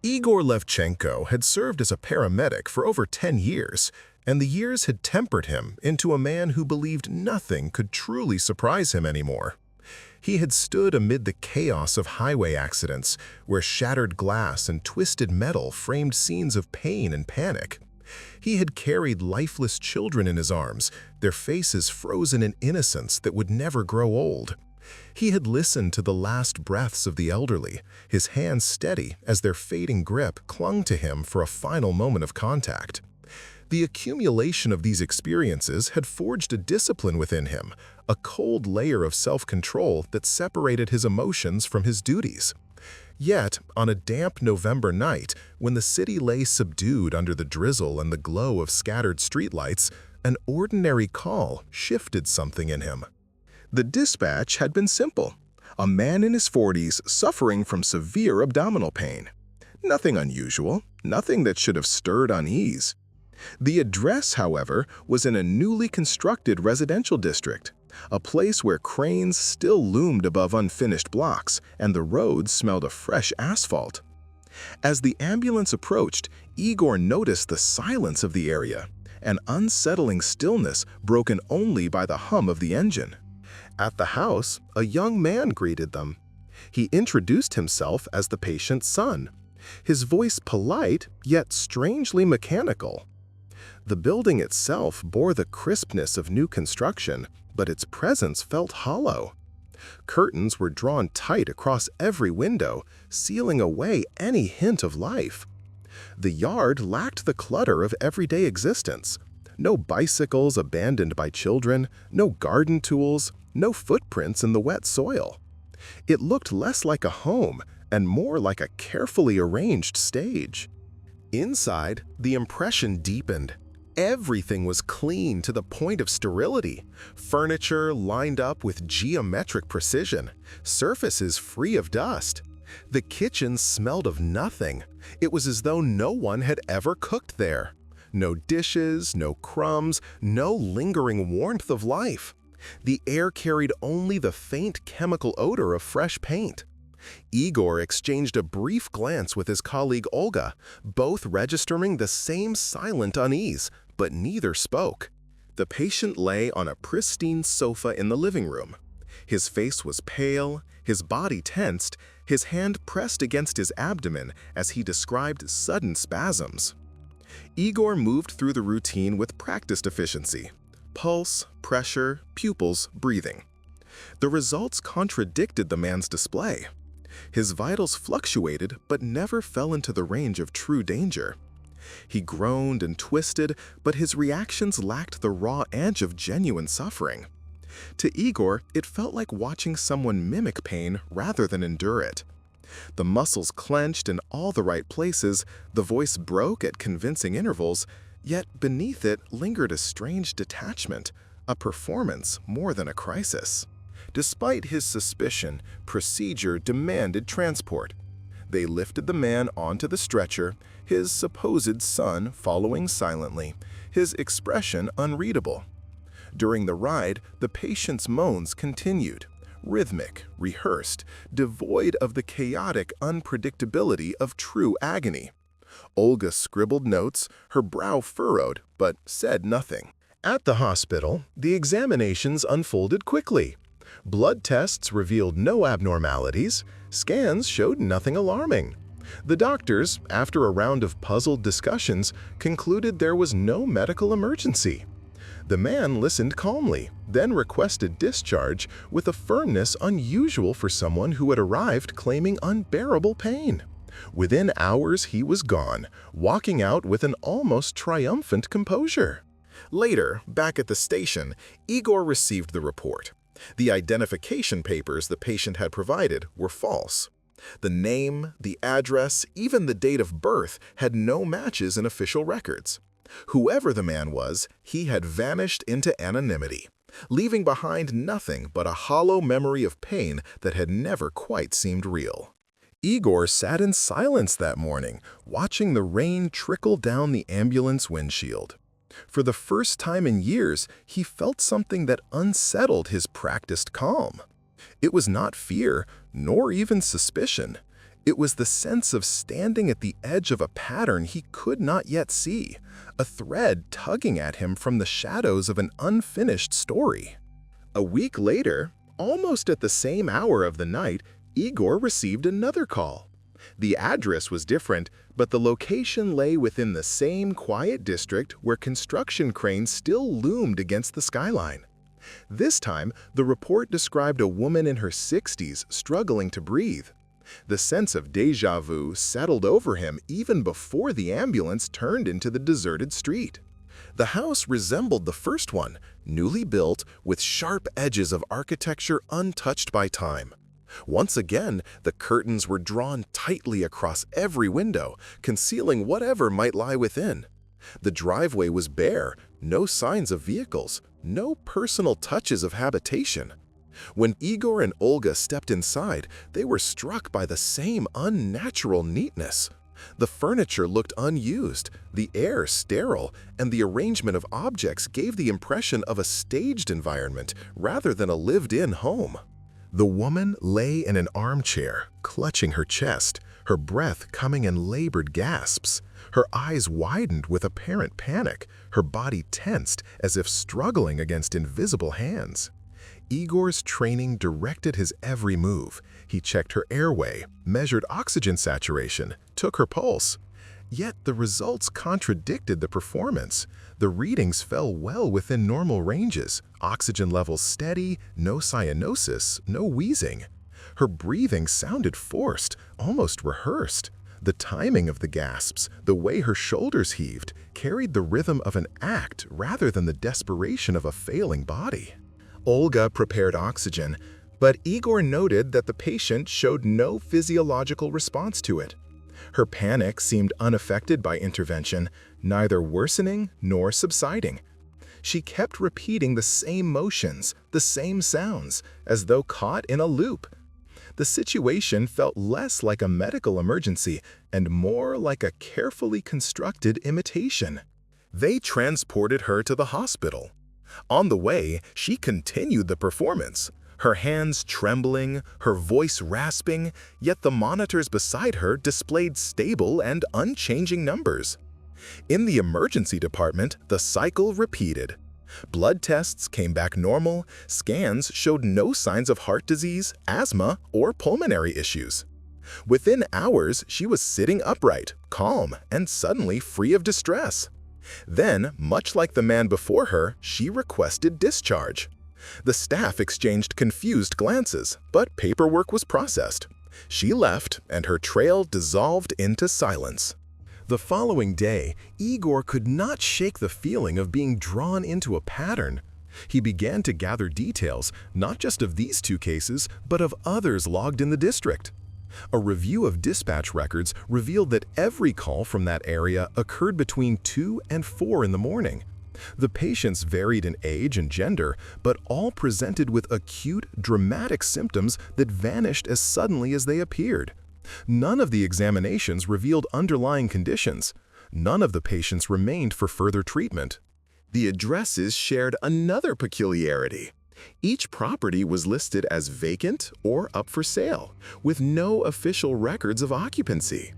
Igor Levchenko had served as a paramedic for over 10 years, and the years had tempered him into a man who believed nothing could truly surprise him anymore. He had stood amid the chaos of highway accidents, where shattered glass and twisted metal framed scenes of pain and panic. He had carried lifeless children in his arms, their faces frozen in innocence that would never grow old. He had listened to the last breaths of the elderly, his hands steady as their fading grip clung to him for a final moment of contact. The accumulation of these experiences had forged a discipline within him, a cold layer of self-control that separated his emotions from his duties. Yet, on a damp November night, when the city lay subdued under the drizzle and the glow of scattered streetlights, an ordinary call shifted something in him. The dispatch had been simple: a man in his 40s suffering from severe abdominal pain. Nothing unusual, nothing that should have stirred unease. The address, however, was in a newly constructed residential district, a place where cranes still loomed above unfinished blocks and the roads smelled of fresh asphalt. As the ambulance approached, Igor noticed the silence of the area, an unsettling stillness broken only by the hum of the engine. At the house, a young man greeted them. He introduced himself as the patient's son, his voice polite yet strangely mechanical. The building itself bore the crispness of new construction, but its presence felt hollow. Curtains were drawn tight across every window, sealing away any hint of life. The yard lacked the clutter of everyday existence. No bicycles abandoned by children, no garden tools, no footprints in the wet soil. It looked less like a home and more like a carefully arranged stage. Inside, the impression deepened. Everything was clean to the point of sterility, furniture lined up with geometric precision, surfaces free of dust. The kitchen smelled of nothing. It was as though no one had ever cooked there. No dishes, no crumbs, no lingering warmth of life. The air carried only the faint chemical odor of fresh paint. Igor exchanged a brief glance with his colleague Olga, both registering the same silent unease, but neither spoke. The patient lay on a pristine sofa in the living room. His face was pale, his body tensed, his hand pressed against his abdomen as he described sudden spasms. Igor moved through the routine with practiced efficiency: pulse, pressure, pupils, breathing. The results contradicted the man's display. His vitals fluctuated but never fell into the range of true danger. He groaned and twisted, but his reactions lacked the raw edge of genuine suffering. To Igor, it felt like watching someone mimic pain rather than endure it. The muscles clenched in all the right places, the voice broke at convincing intervals, yet beneath it lingered a strange detachment, a performance more than a crisis. Despite his suspicion, procedure demanded transport. They lifted the man onto the stretcher, his supposed son following silently, his expression unreadable. During the ride, the patient's moans continued, rhythmic, rehearsed, devoid of the chaotic unpredictability of true agony. Olga scribbled notes, her brow furrowed, but said nothing. At the hospital, the examinations unfolded quickly. Blood tests revealed no abnormalities. Scans showed nothing alarming. The doctors, after a round of puzzled discussions, concluded there was no medical emergency. The man listened calmly, then requested discharge with a firmness unusual for someone who had arrived claiming unbearable pain. Within hours he was gone, walking out with an almost triumphant composure. Later, back at the station, Igor received the report. The identification papers the patient had provided were false. The name, the address, even the date of birth had no matches in official records. Whoever the man was, he had vanished into anonymity, leaving behind nothing but a hollow memory of pain that had never quite seemed real. Igor sat in silence that morning, watching the rain trickle down the ambulance windshield. For the first time in years, he felt something that unsettled his practiced calm. It was not fear, nor even suspicion. It was the sense of standing at the edge of a pattern he could not yet see, a thread tugging at him from the shadows of an unfinished story. A week later, almost at the same hour of the night, Igor received another call. The address was different, but the location lay within the same quiet district where construction cranes still loomed against the skyline. This time, the report described a woman in her 60s struggling to breathe. The sense of déjà vu settled over him even before the ambulance turned into the deserted street. The house resembled the first one, newly built with sharp edges of architecture untouched by time. Once again, the curtains were drawn tightly across every window, concealing whatever might lie within. The driveway was bare, no signs of vehicles, no personal touches of habitation. When Igor and Olga stepped inside, they were struck by the same unnatural neatness. The furniture looked unused, the air sterile, and the arrangement of objects gave the impression of a staged environment rather than a lived-in home. The woman lay in an armchair, clutching her chest, her breath coming in labored gasps. Her eyes widened with apparent panic, her body tensed as if struggling against invisible hands. Igor's training directed his every move. He checked her airway, measured oxygen saturation, took her pulse. Yet the results contradicted the performance. The readings fell well within normal ranges, oxygen levels steady, no cyanosis, no wheezing. Her breathing sounded forced, almost rehearsed. The timing of the gasps, the way her shoulders heaved, carried the rhythm of an act rather than the desperation of a failing body. Olga prepared oxygen, but Igor noted that the patient showed no physiological response to it. Her panic seemed unaffected by intervention, neither worsening nor subsiding. She kept repeating the same motions, the same sounds, as though caught in a loop. The situation felt less like a medical emergency and more like a carefully constructed imitation. They transported her to the hospital. On the way, she continued the performance, her hands trembling, her voice rasping, yet the monitors beside her displayed stable and unchanging numbers. In the emergency department, the cycle repeated. Blood tests came back normal, scans showed no signs of heart disease, asthma, or pulmonary issues. Within hours, she was sitting upright, calm, and suddenly free of distress. Then, much like the man before her, she requested discharge. The staff exchanged confused glances, but paperwork was processed. She left, and her trail dissolved into silence. The following day, Igor could not shake the feeling of being drawn into a pattern. He began to gather details, not just of these two cases, but of others logged in the district. A review of dispatch records revealed that every call from that area occurred between 2 and 4 in the morning. The patients varied in age and gender, but all presented with acute, dramatic symptoms that vanished as suddenly as they appeared. None of the examinations revealed underlying conditions. None of the patients remained for further treatment. The addresses shared another peculiarity. Each property was listed as vacant or up for sale, with no official records of occupancy.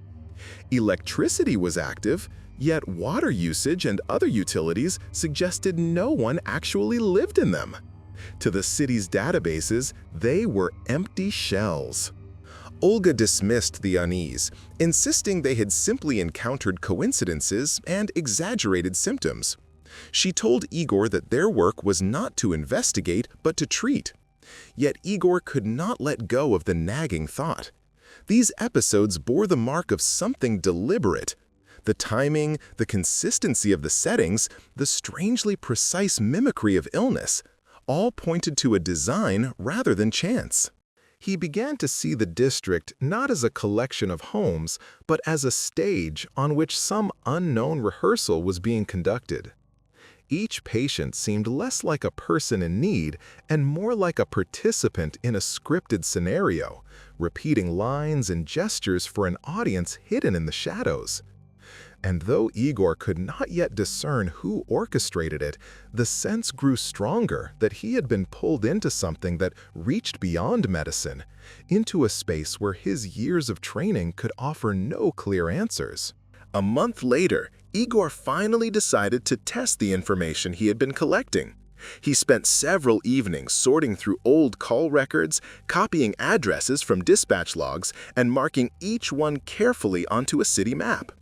Electricity was active, yet water usage and other utilities suggested no one actually lived in them. To the city's databases, they were empty shells. Olga dismissed the unease, insisting they had simply encountered coincidences and exaggerated symptoms. She told Igor that their work was not to investigate, but to treat. Yet Igor could not let go of the nagging thought. These episodes bore the mark of something deliberate. The timing, the consistency of the settings, the strangely precise mimicry of illness, all pointed to a design rather than chance. He began to see the district not as a collection of homes, but as a stage on which some unknown rehearsal was being conducted. Each patient seemed less like a person in need and more like a participant in a scripted scenario, repeating lines and gestures for an audience hidden in the shadows. And though Igor could not yet discern who orchestrated it, the sense grew stronger that he had been pulled into something that reached beyond medicine, into a space where his years of training could offer no clear answers. A month later, Igor finally decided to test the information he had been collecting. He spent several evenings sorting through old call records, copying addresses from dispatch logs, and marking each one carefully onto a city map.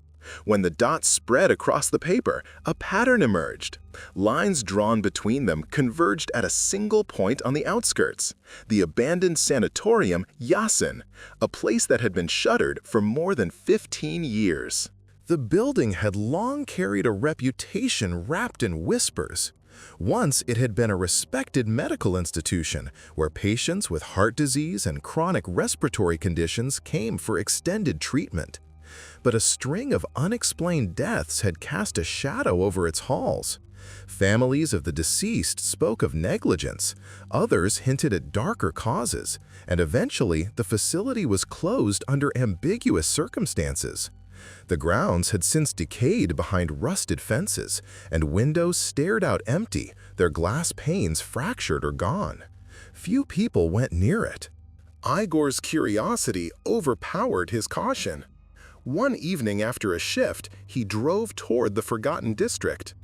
When the dots spread across the paper, a pattern emerged. Lines drawn between them converged at a single point on the outskirts, the abandoned sanatorium Yasin, a place that had been shuttered for more than 15 years. The building had long carried a reputation wrapped in whispers. Once it had been a respected medical institution where patients with heart disease and chronic respiratory conditions came for extended treatment. But a string of unexplained deaths had cast a shadow over its halls. Families of the deceased spoke of negligence, others hinted at darker causes, and eventually the facility was closed under ambiguous circumstances. The grounds had since decayed behind rusted fences, and windows stared out empty, their glass panes fractured or gone. Few people went near it. Igor's curiosity overpowered his caution. One evening after a shift, he drove toward the forgotten district.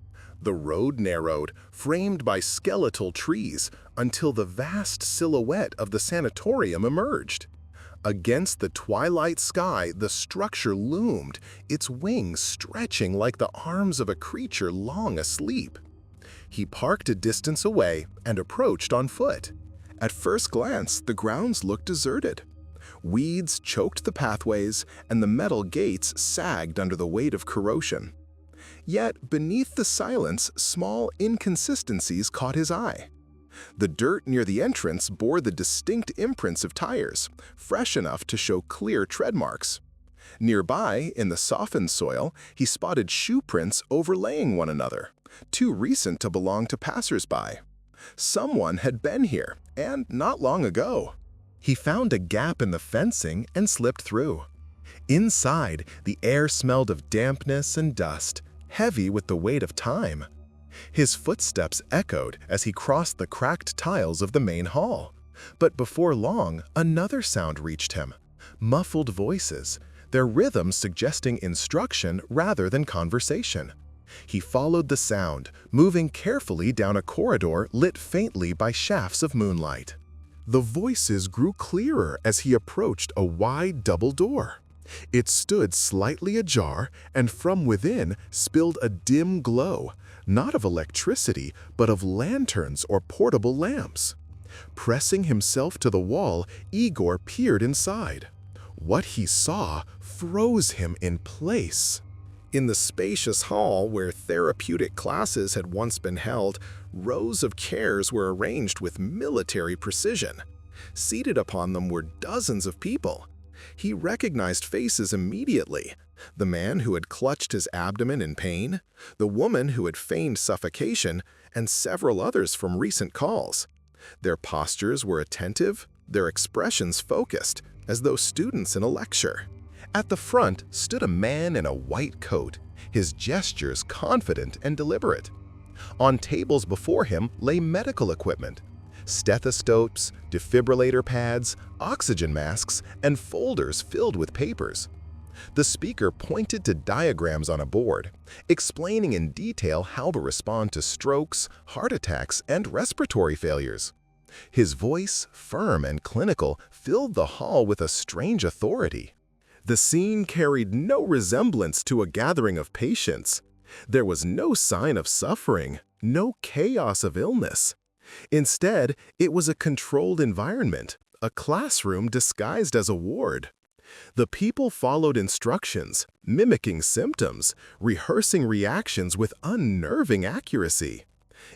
The road narrowed, framed by skeletal trees, until the vast silhouette of the sanatorium emerged. Against the twilight sky, the structure loomed, its wings stretching like the arms of a creature long asleep. He parked a distance away and approached on foot. At first glance, the grounds looked deserted. Weeds choked the pathways, and the metal gates sagged under the weight of corrosion. Yet, beneath the silence, small inconsistencies caught his eye. The dirt near the entrance bore the distinct imprints of tires, fresh enough to show clear tread marks. Nearby, in the softened soil, he spotted shoe prints overlaying one another, too recent to belong to passers-by. Someone had been here, and not long ago. He found a gap in the fencing and slipped through. Inside, the air smelled of dampness and dust, heavy with the weight of time. His footsteps echoed as he crossed the cracked tiles of the main hall. But before long, another sound reached him. Muffled voices, their rhythm suggesting instruction rather than conversation. He followed the sound, moving carefully down a corridor lit faintly by shafts of moonlight. The voices grew clearer as he approached a wide double door. It stood slightly ajar, and from within spilled a dim glow, not of electricity, but of lanterns or portable lamps. Pressing himself to the wall, Igor peered inside. What he saw froze him in place. In the spacious hall where therapeutic classes had once been held, rows of chairs were arranged with military precision. Seated upon them were dozens of people. He recognized faces immediately. The man who had clutched his abdomen in pain, the woman who had feigned suffocation, and several others from recent calls. Their postures were attentive, their expressions focused, as though students in a lecture. At the front stood a man in a white coat, his gestures confident and deliberate. On tables before him lay medical equipment, stethoscopes, defibrillator pads, oxygen masks, and folders filled with papers. The speaker pointed to diagrams on a board, explaining in detail how to respond to strokes, heart attacks, and respiratory failures. His voice, firm and clinical, filled the hall with a strange authority. The scene carried no resemblance to a gathering of patients. There was no sign of suffering, no chaos of illness. Instead, it was a controlled environment, a classroom disguised as a ward. The people followed instructions, mimicking symptoms, rehearsing reactions with unnerving accuracy.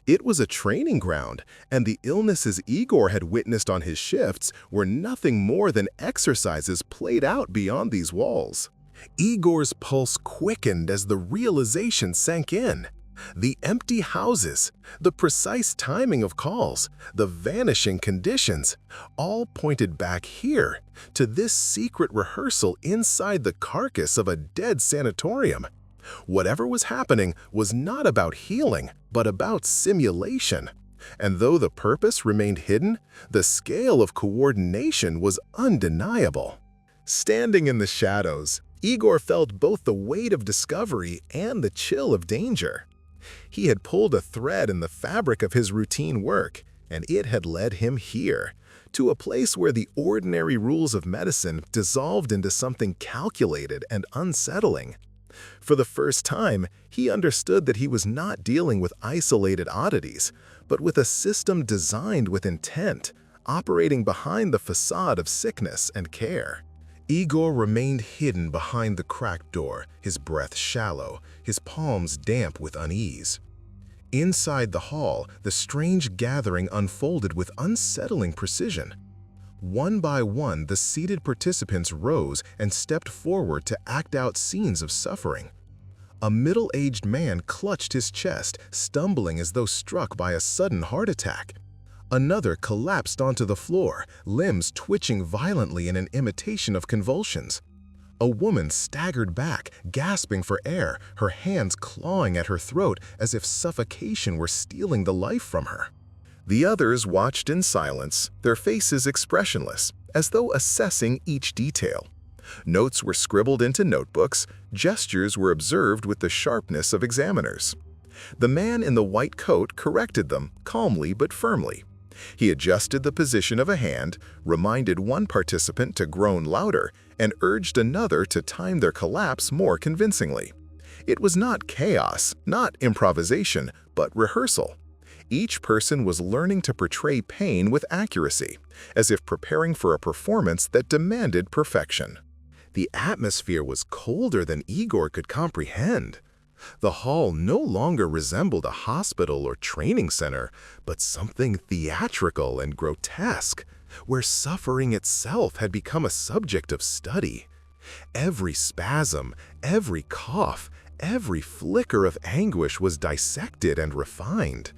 It was a training ground, and the illnesses Igor had witnessed on his shifts were nothing more than exercises played out beyond these walls. Igor's pulse quickened as the realization sank in. The empty houses, the precise timing of calls, the vanishing conditions, all pointed back here, to this secret rehearsal inside the carcass of a dead sanatorium. Whatever was happening was not about healing, but about simulation. And though the purpose remained hidden, the scale of coordination was undeniable. Standing in the shadows, Igor felt both the weight of discovery and the chill of danger. He had pulled a thread in the fabric of his routine work, and it had led him here, to a place where the ordinary rules of medicine dissolved into something calculated and unsettling. For the first time, he understood that he was not dealing with isolated oddities, but with a system designed with intent, operating behind the facade of sickness and care. Igor remained hidden behind the cracked door, his breath shallow, his palms damp with unease. Inside the hall, the strange gathering unfolded with unsettling precision. One by one, the seated participants rose and stepped forward to act out scenes of suffering. A middle-aged man clutched his chest, stumbling as though struck by a sudden heart attack. Another collapsed onto the floor, limbs twitching violently in an imitation of convulsions. A woman staggered back, gasping for air, her hands clawing at her throat as if suffocation were stealing the life from her. The others watched in silence, their faces expressionless, as though assessing each detail. Notes were scribbled into notebooks, gestures were observed with the sharpness of examiners. The man in the white coat corrected them, calmly but firmly. He adjusted the position of a hand, reminded one participant to groan louder, and urged another to time their collapse more convincingly. It was not chaos, not improvisation, but rehearsal. Each person was learning to portray pain with accuracy, as if preparing for a performance that demanded perfection. The atmosphere was colder than Igor could comprehend. The hall no longer resembled a hospital or training center, but something theatrical and grotesque, where suffering itself had become a subject of study. Every spasm, every cough, every flicker of anguish was dissected and refined.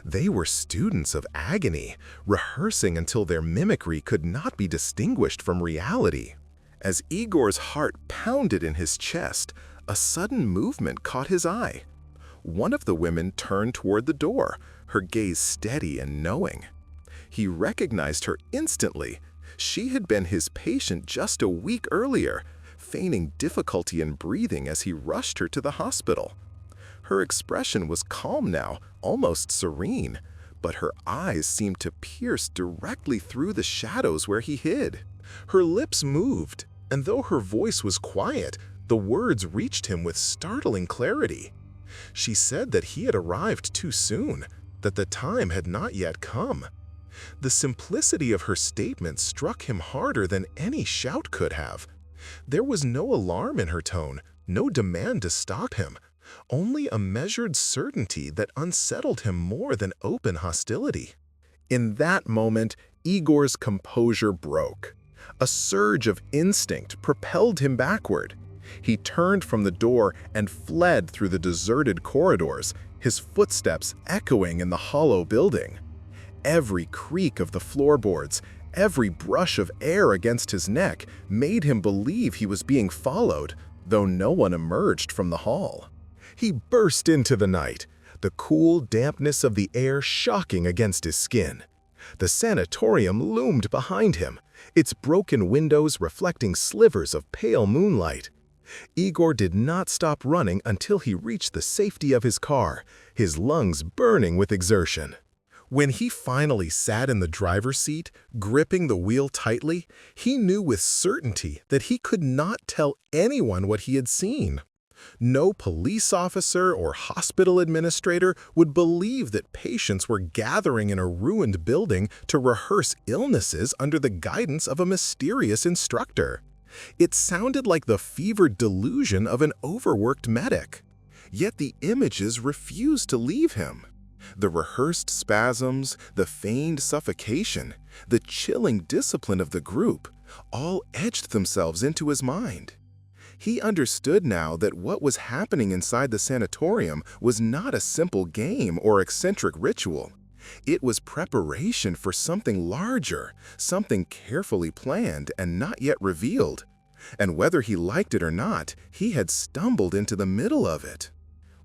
They were students of agony, rehearsing until their mimicry could not be distinguished from reality. As Igor's heart pounded in his chest, a sudden movement caught his eye. One of the women turned toward the door, her gaze steady and knowing. He recognized her instantly. She had been his patient just a week earlier, feigning difficulty in breathing as he rushed her to the hospital. Her expression was calm now, almost serene, but her eyes seemed to pierce directly through the shadows where he hid. Her lips moved, and though her voice was quiet, the words reached him with startling clarity. She said that he had arrived too soon, that the time had not yet come. The simplicity of her statement struck him harder than any shout could have. There was no alarm in her tone, no demand to stop him, only a measured certainty that unsettled him more than open hostility. In that moment, Igor's composure broke. A surge of instinct propelled him backward. He turned from the door and fled through the deserted corridors, his footsteps echoing in the hollow building. Every creak of the floorboards, every brush of air against his neck made him believe he was being followed, though no one emerged from the hall. He burst into the night, the cool dampness of the air shocking against his skin. The sanatorium loomed behind him, its broken windows reflecting slivers of pale moonlight. Igor did not stop running until he reached the safety of his car, his lungs burning with exertion. When he finally sat in the driver's seat, gripping the wheel tightly, he knew with certainty that he could not tell anyone what he had seen. No police officer or hospital administrator would believe that patients were gathering in a ruined building to rehearse illnesses under the guidance of a mysterious instructor. It sounded like the fevered delusion of an overworked medic. Yet the images refused to leave him. The rehearsed spasms, the feigned suffocation, the chilling discipline of the group, all etched themselves into his mind. He understood now that what was happening inside the sanatorium was not a simple game or eccentric ritual. It was preparation for something larger, something carefully planned and not yet revealed. And whether he liked it or not, he had stumbled into the middle of it.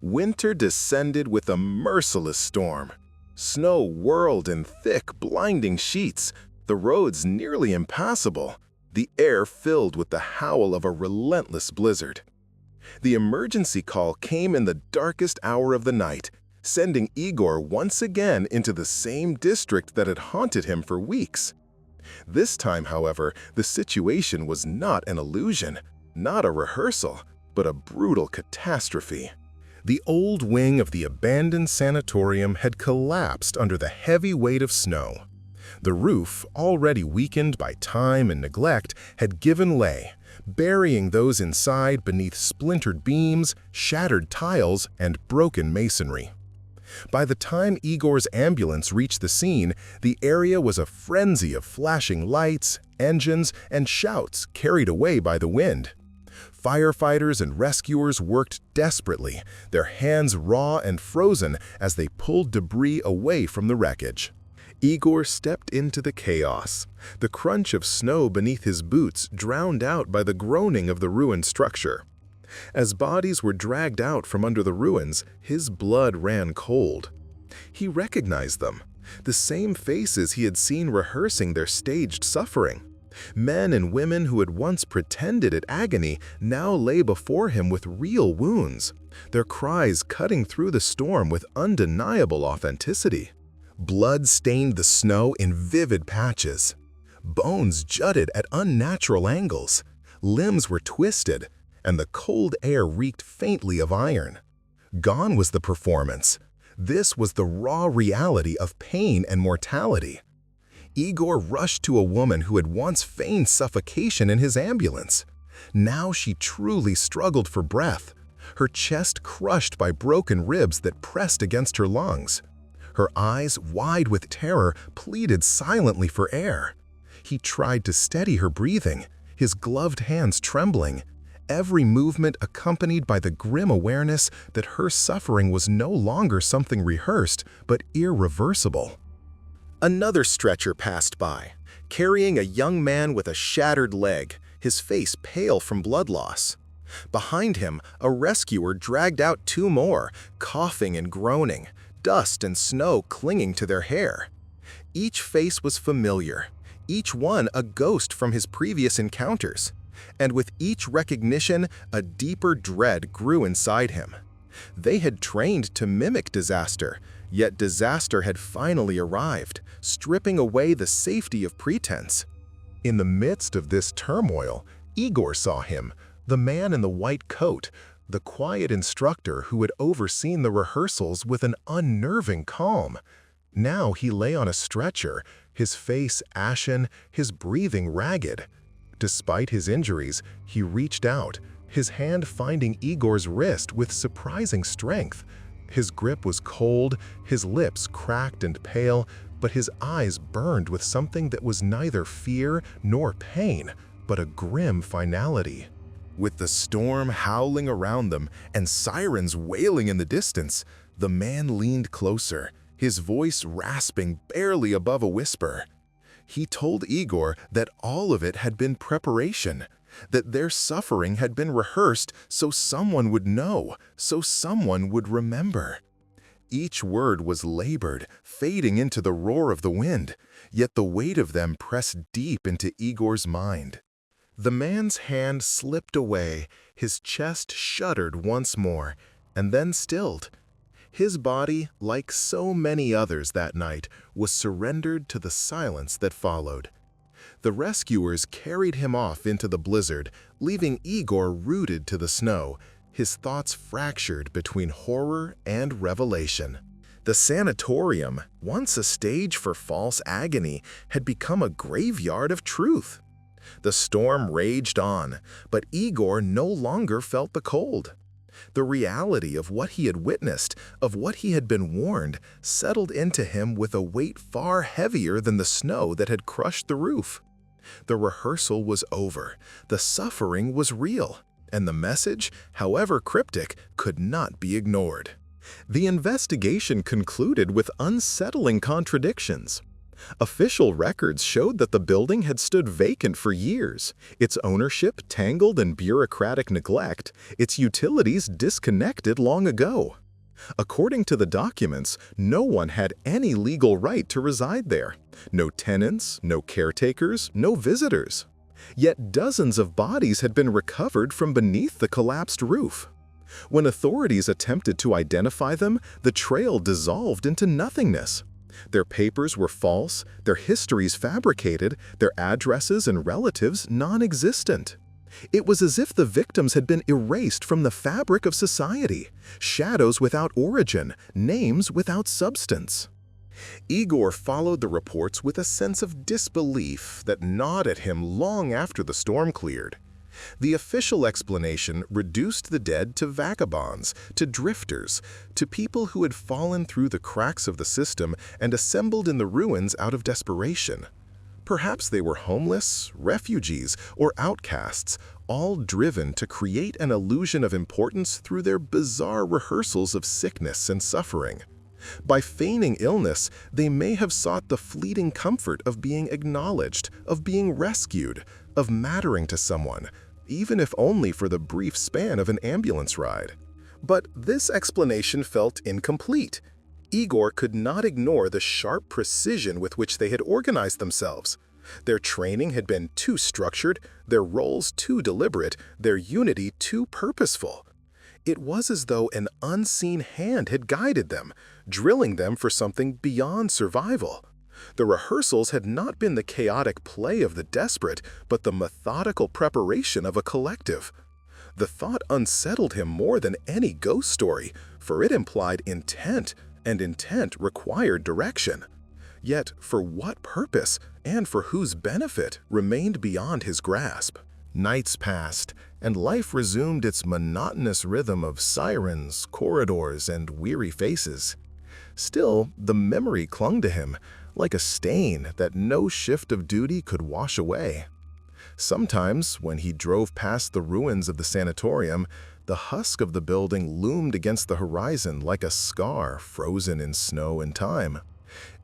Winter descended with a merciless storm. Snow whirled in thick, blinding sheets, the roads nearly impassable, the air filled with the howl of a relentless blizzard. The emergency call came in the darkest hour of the night, sending Igor once again into the same district that had haunted him for weeks. This time, however, the situation was not an illusion, not a rehearsal, but a brutal catastrophe. The old wing of the abandoned sanatorium had collapsed under the heavy weight of snow. The roof, already weakened by time and neglect, had given way, burying those inside beneath splintered beams, shattered tiles, and broken masonry. By the time Igor's ambulance reached the scene, the area was a frenzy of flashing lights, engines, and shouts carried away by the wind. Firefighters and rescuers worked desperately, their hands raw and frozen as they pulled debris away from the wreckage. Igor stepped into the chaos, the crunch of snow beneath his boots drowned out by the groaning of the ruined structure. As bodies were dragged out from under the ruins, his blood ran cold. He recognized them, the same faces he had seen rehearsing their staged suffering. Men and women who had once pretended at agony now lay before him with real wounds, their cries cutting through the storm with undeniable authenticity. Blood stained the snow in vivid patches. Bones jutted at unnatural angles. Limbs were twisted, and the cold air reeked faintly of iron. Gone was the performance. This was the raw reality of pain and mortality. Igor rushed to a woman who had once feigned suffocation in his ambulance. Now she truly struggled for breath, her chest crushed by broken ribs that pressed against her lungs. Her eyes, wide with terror, pleaded silently for air. He tried to steady her breathing, his gloved hands trembling, every movement accompanied by the grim awareness that her suffering was no longer something rehearsed, but irreversible. Another stretcher passed by, carrying a young man with a shattered leg, his face pale from blood loss. Behind him, a rescuer dragged out two more, coughing and groaning, dust and snow clinging to their hair. Each face was familiar, each one a ghost from his previous encounters, and with each recognition, a deeper dread grew inside him. They had trained to mimic disaster, yet disaster had finally arrived, stripping away the safety of pretense. In the midst of this turmoil, Igor saw him, the man in the white coat, the quiet instructor who had overseen the rehearsals with an unnerving calm. Now he lay on a stretcher, his face ashen, his breathing ragged. Despite his injuries, he reached out, his hand finding Igor's wrist with surprising strength. His grip was cold, his lips cracked and pale, but his eyes burned with something that was neither fear nor pain, but a grim finality. With the storm howling around them and sirens wailing in the distance, the man leaned closer, his voice rasping barely above a whisper. He told Igor that all of it had been preparation, that their suffering had been rehearsed so someone would know, so someone would remember. Each word was labored, fading into the roar of the wind, yet the weight of them pressed deep into Igor's mind. The man's hand slipped away, his chest shuddered once more, and then stilled. His body, like so many others that night, was surrendered to the silence that followed. The rescuers carried him off into the blizzard, leaving Igor rooted to the snow, his thoughts fractured between horror and revelation. The sanatorium, once a stage for false agony, had become a graveyard of truth. The storm raged on, but Igor no longer felt the cold. The reality of what he had witnessed, of what he had been warned, settled into him with a weight far heavier than the snow that had crushed the roof. The rehearsal was over, the suffering was real, and the message, however cryptic, could not be ignored. The investigation concluded with unsettling contradictions. Official records showed that the building had stood vacant for years, its ownership tangled in bureaucratic neglect, its utilities disconnected long ago. According to the documents, no one had any legal right to reside there. No tenants, no caretakers, no visitors. Yet dozens of bodies had been recovered from beneath the collapsed roof. When authorities attempted to identify them, the trail dissolved into nothingness. Their papers were false, their histories fabricated, their addresses and relatives non-existent. It was as if the victims had been erased from the fabric of society, shadows without origin, names without substance. Igor followed the reports with a sense of disbelief that gnawed at him long after the storm cleared. The official explanation reduced the dead to vagabonds, to drifters, to people who had fallen through the cracks of the system and assembled in the ruins out of desperation. Perhaps they were homeless, refugees, or outcasts, all driven to create an illusion of importance through their bizarre rehearsals of sickness and suffering. By feigning illness, they may have sought the fleeting comfort of being acknowledged, of being rescued, of mattering to someone, even if only for the brief span of an ambulance ride. But this explanation felt incomplete. Igor could not ignore the sharp precision with which they had organized themselves. Their training had been too structured, their roles too deliberate, their unity too purposeful. It was as though an unseen hand had guided them, drilling them for something beyond survival. The rehearsals had not been the chaotic play of the desperate, but the methodical preparation of a collective. The thought unsettled him more than any ghost story, for it implied intent, and intent required direction. Yet for what purpose, and for whose benefit, remained beyond his grasp. Nights passed, and life resumed its monotonous rhythm of sirens, corridors, and weary faces. Still, the memory clung to him, like a stain that no shift of duty could wash away. Sometimes, when he drove past the ruins of the sanatorium, the husk of the building loomed against the horizon like a scar frozen in snow and time.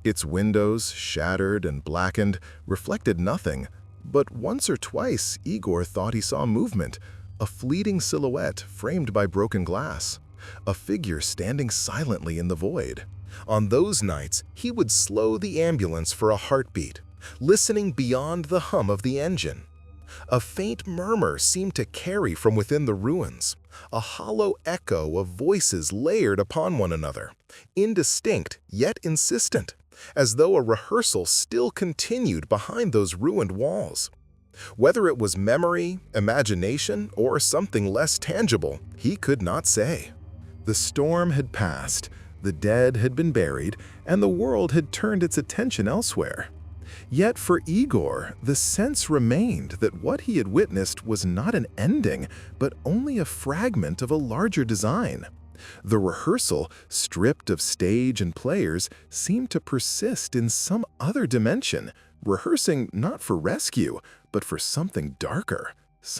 Its windows, shattered and blackened, reflected nothing, but once or twice Igor thought he saw movement, a fleeting silhouette framed by broken glass, a figure standing silently in the void. On those nights, he would slow the ambulance for a heartbeat, listening beyond the hum of the engine. A faint murmur seemed to carry from within the ruins, a hollow echo of voices layered upon one another, indistinct yet insistent, as though a rehearsal still continued behind those ruined walls. Whether it was memory, imagination, or something less tangible, he could not say. The storm had passed, the dead had been buried, and the world had turned its attention elsewhere. Yet for Igor, the sense remained that what he had witnessed was not an ending, but only a fragment of a larger design. The rehearsal, stripped of stage and players, seemed to persist in some other dimension, rehearsing not for rescue, but for something darker.